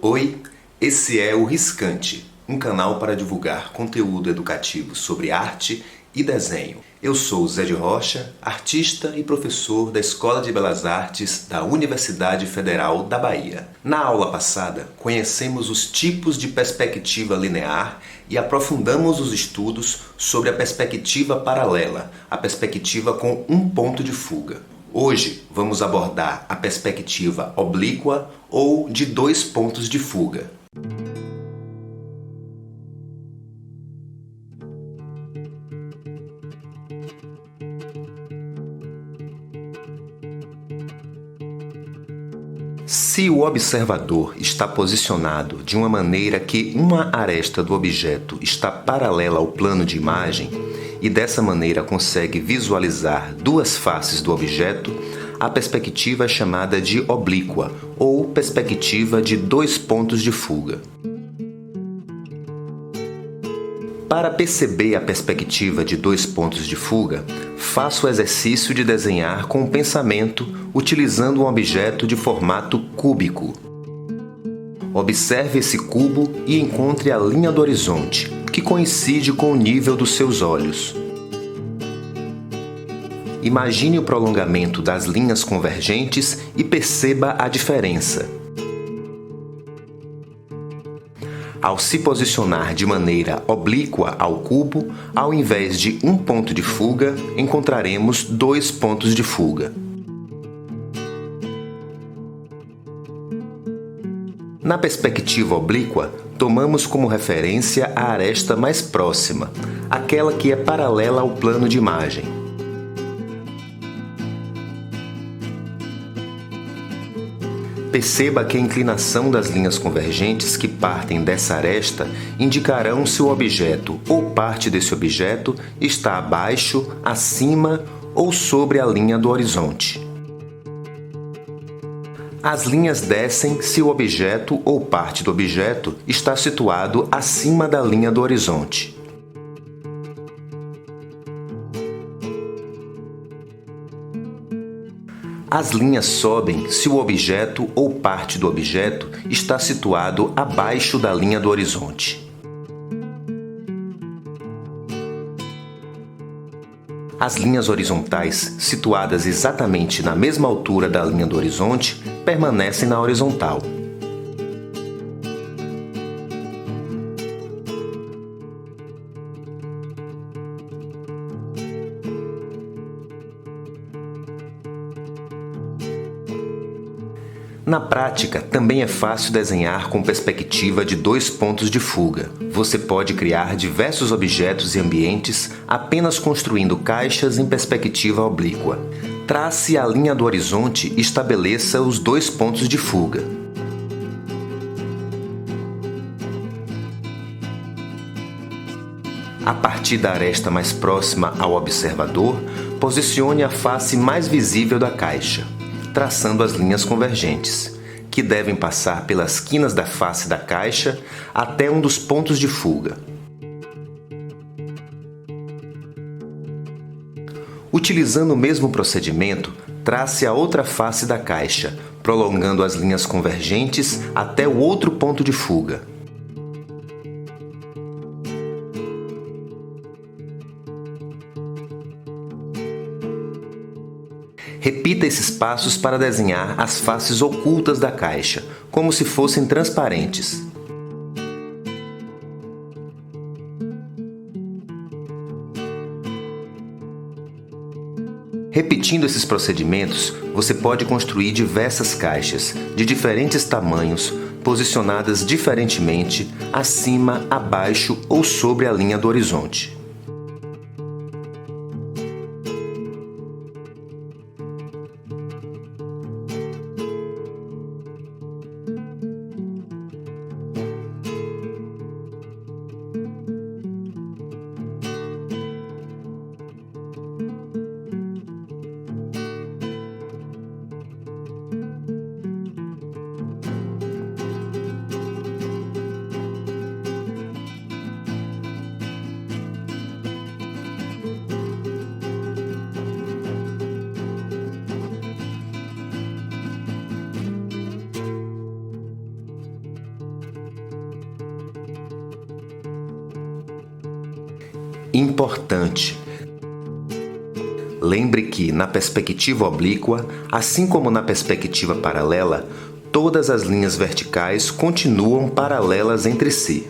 Oi, esse é o Riscante, um canal para divulgar conteúdo educativo sobre arte e desenho. Eu sou Zé de Rocha, artista e professor da Escola de Belas Artes da Universidade Federal da Bahia. Na aula passada, conhecemos os tipos de perspectiva linear e aprofundamos os estudos sobre a perspectiva paralela, a perspectiva com um ponto de fuga. Hoje vamos abordar a perspectiva oblíqua ou de dois pontos de fuga. Se o observador está posicionado de uma maneira que uma aresta do objeto está paralela ao plano de imagem e dessa maneira consegue visualizar duas faces do objeto, a perspectiva é chamada de oblíqua ou perspectiva de dois pontos de fuga. Para perceber a perspectiva de dois pontos de fuga, faça o exercício de desenhar com o pensamento utilizando um objeto de formato cúbico. Observe esse cubo e encontre a linha do horizonte, que coincide com o nível dos seus olhos. Imagine o prolongamento das linhas convergentes e perceba a diferença. Ao se posicionar de maneira oblíqua ao cubo, ao invés de um ponto de fuga, encontraremos dois pontos de fuga. Na perspectiva oblíqua, tomamos como referência a aresta mais próxima, aquela que é paralela ao plano de imagem. Perceba que a inclinação das linhas convergentes que partem dessa aresta indicarão se o objeto ou parte desse objeto está abaixo, acima ou sobre a linha do horizonte. As linhas descem se o objeto ou parte do objeto está situado acima da linha do horizonte. As linhas sobem se o objeto ou parte do objeto está situado abaixo da linha do horizonte. As linhas horizontais, situadas exatamente na mesma altura da linha do horizonte, permanecem na horizontal. Na prática, também é fácil desenhar com perspectiva de dois pontos de fuga. Você pode criar diversos objetos e ambientes apenas construindo caixas em perspectiva oblíqua. Trace a linha do horizonte e estabeleça os dois pontos de fuga. A partir da aresta mais próxima ao observador, posicione a face mais visível da caixa, traçando as linhas convergentes, que devem passar pelas quinas da face da caixa até um dos pontos de fuga. Utilizando o mesmo procedimento, trace a outra face da caixa, prolongando as linhas convergentes até o outro ponto de fuga. Repita esses passos para desenhar as faces ocultas da caixa, como se fossem transparentes. Repetindo esses procedimentos, você pode construir diversas caixas, de diferentes tamanhos, posicionadas diferentemente, acima, abaixo ou sobre a linha do horizonte. importante. Lembre que, na perspectiva oblíqua, assim como na perspectiva paralela, todas as linhas verticais continuam paralelas entre si.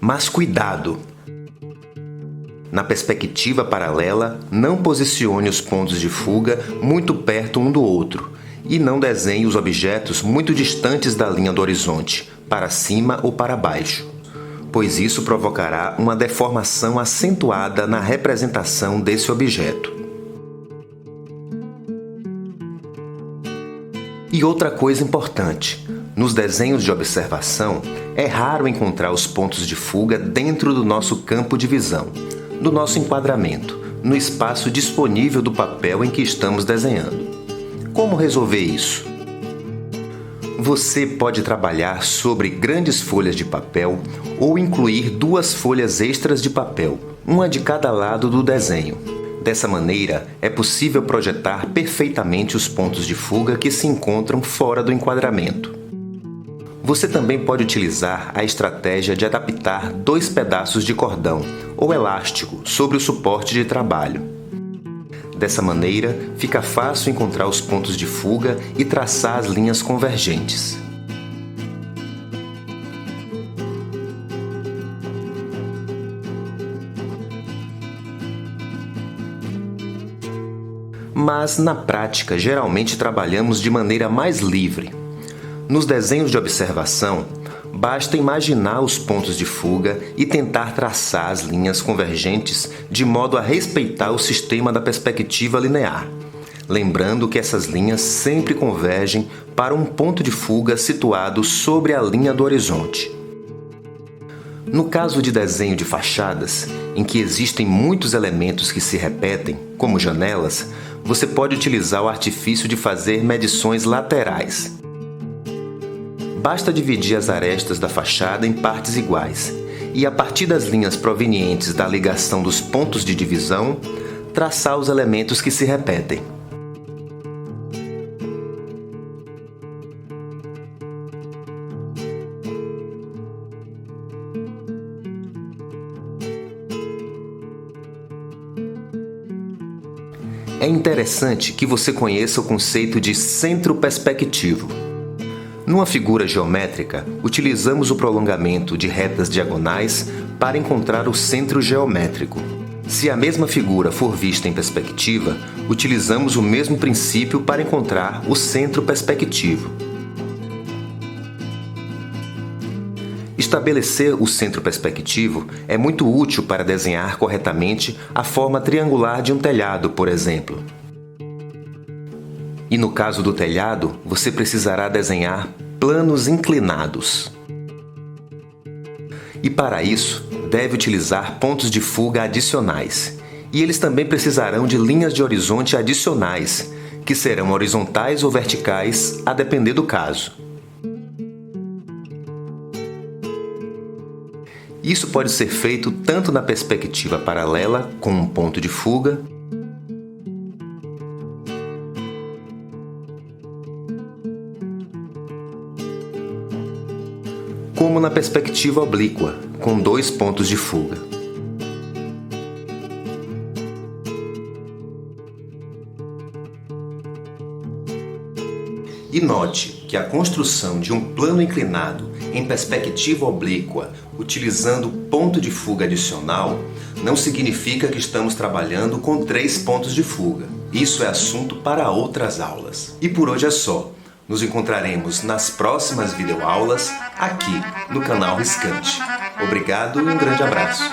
Mas cuidado! Na perspectiva paralela, não posicione os pontos de fuga muito perto um do outro e não desenhe os objetos muito distantes da linha do horizonte, para cima ou para baixo, pois isso provocará uma deformação acentuada na representação desse objeto. E outra coisa importante: nos desenhos de observação, é raro encontrar os pontos de fuga dentro do nosso campo de visão, do nosso enquadramento, no espaço disponível do papel em que estamos desenhando. Como resolver isso? Você pode trabalhar sobre grandes folhas de papel ou incluir 2 folhas extras de papel, uma de cada lado do desenho. Dessa maneira, é possível projetar perfeitamente os pontos de fuga que se encontram fora do enquadramento. Você também pode utilizar a estratégia de adaptar 2 pedaços de cordão ou elástico sobre o suporte de trabalho. Dessa maneira, fica fácil encontrar os pontos de fuga e traçar as linhas convergentes. Mas, na prática, geralmente trabalhamos de maneira mais livre. Nos desenhos de observação, basta imaginar os pontos de fuga e tentar traçar as linhas convergentes de modo a respeitar o sistema da perspectiva linear, lembrando que essas linhas sempre convergem para um ponto de fuga situado sobre a linha do horizonte. No caso de desenho de fachadas, em que existem muitos elementos que se repetem, como janelas, você pode utilizar o artifício de fazer medições laterais. Basta dividir as arestas da fachada em partes iguais e, a partir das linhas provenientes da ligação dos pontos de divisão, traçar os elementos que se repetem. É interessante que você conheça o conceito de centro perspectivo. Numa figura geométrica, utilizamos o prolongamento de retas diagonais para encontrar o centro geométrico. Se a mesma figura for vista em perspectiva, utilizamos o mesmo princípio para encontrar o centro perspectivo. Estabelecer o centro perspectivo é muito útil para desenhar corretamente a forma triangular de um telhado, por exemplo. E no caso do telhado, você precisará desenhar planos inclinados. E para isso, deve utilizar pontos de fuga adicionais. E eles também precisarão de linhas de horizonte adicionais, que serão horizontais ou verticais, a depender do caso. Isso pode ser feito tanto na perspectiva paralela, com um ponto de fuga, como na perspectiva oblíqua, com 2 pontos de fuga. E note que a construção de um plano inclinado em perspectiva oblíqua, utilizando ponto de fuga adicional, não significa que estamos trabalhando com 3 pontos de fuga. Isso é assunto para outras aulas. E por hoje é só. Nos encontraremos nas próximas videoaulas aqui no canal Riscante. Obrigado e um grande abraço.